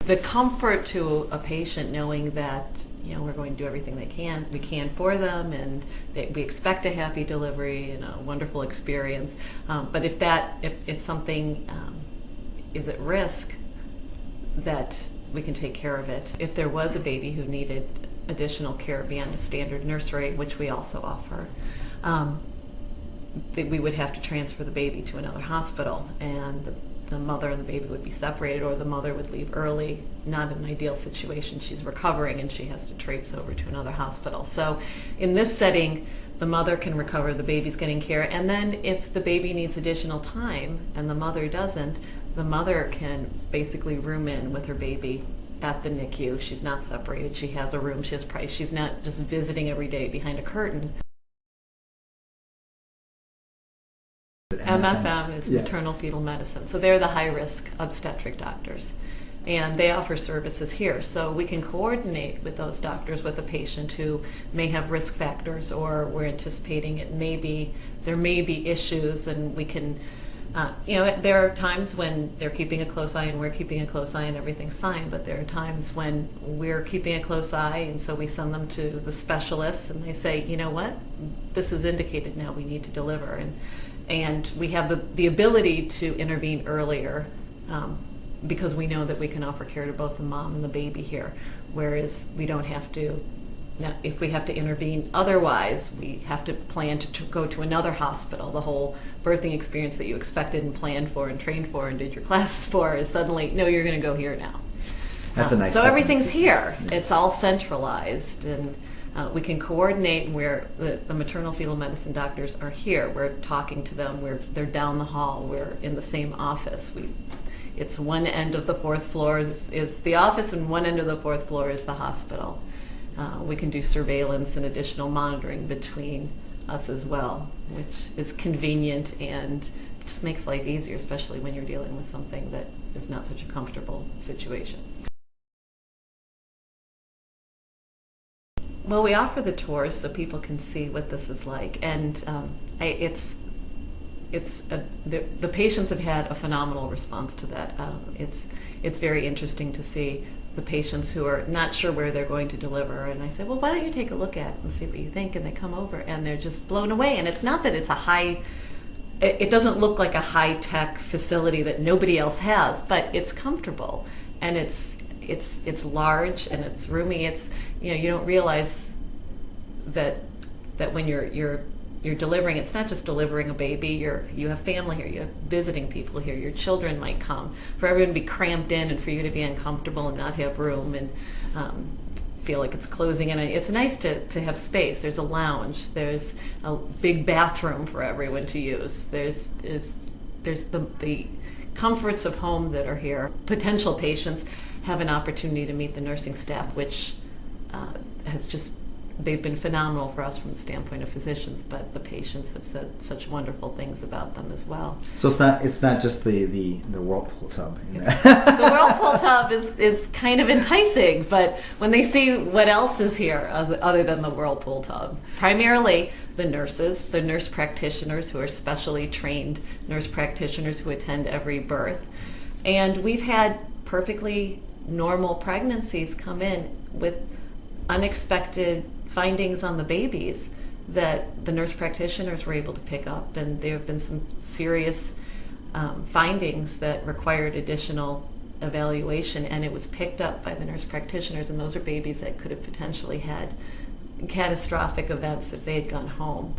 The comfort to a patient knowing that we're going to do everything we can for them, and we expect a happy delivery and a wonderful experience. But if something is at risk, that we can take care of it. If there was a baby who needed additional care beyond a standard nurse rate, which we also offer, we would have to transfer the baby to another hospital, and the mother and the baby would be separated, or the mother would leave early. Not an ideal situation. She's recovering and she has to traipse over to another hospital. So in this setting, the mother can recover, the baby's getting care, and then if the baby needs additional time and the mother doesn't, the mother can basically room in with her baby at the NICU. She's not separated. She has a room. She has price. She's not just visiting every day behind a curtain. MFM is maternal fetal medicine. So they're the high-risk obstetric doctors, and they offer services here. So we can coordinate with those doctors with a patient who may have risk factors, or we're anticipating there may be issues, and we can, there are times when they're keeping a close eye and we're keeping a close eye and everything's fine, but there are times when we're keeping a close eye, and so we send them to the specialists and they say, you know what, this is indicated now, we need to deliver. And we have the ability to intervene earlier because we know that we can offer care to both the mom and the baby here, whereas we don't have to. Now, if we have to intervene otherwise, we have to plan to go to another hospital. The whole birthing experience that you expected and planned for and trained for and did your classes for is suddenly, no, you're going to go here now. That's a nice. So everything's here. It's all centralized, and we can coordinate where the maternal fetal medicine doctors are here. We're talking to them. They're down the hall. We're in the same office. It's one end of the fourth floor is the office, and one end of the fourth floor is the hospital. We can do surveillance and additional monitoring between us as well, which is convenient and just makes life easier, especially when you're dealing with something that is not such a comfortable situation. Well, we offer the tours so people can see what this is like, and the patients have had a phenomenal response to that. It's very interesting to see the patients who are not sure where they're going to deliver, and I say, well, why don't you take a look at it and see what you think, and they come over and they're just blown away. And it's not that it's it doesn't look like a high-tech facility that nobody else has, but it's comfortable, and it's large and it's roomy. It's you don't realize that when you're delivering, it's not just delivering a baby. You have family here, you have visiting people here, your children might come. For everyone to be cramped in and for you to be uncomfortable and not have room and feel like it's closing in. It's nice to have space. There's a lounge. There's a big bathroom for everyone to use. There's the comforts of home that are here. Potential patients have an opportunity to meet the nursing staff, which they've been phenomenal for us from the standpoint of physicians, but the patients have said such wonderful things about them as well. So it's not just the whirlpool tub. The whirlpool tub is kind of enticing, but when they see what else is here other than the whirlpool tub, primarily the nurses, the nurse practitioners who are specially trained nurse practitioners who attend every birth, and we've had perfectly normal pregnancies come in with unexpected findings on the babies that the nurse practitioners were able to pick up, and there have been some serious findings that required additional evaluation, and it was picked up by the nurse practitioners, and those are babies that could have potentially had catastrophic events if they had gone home.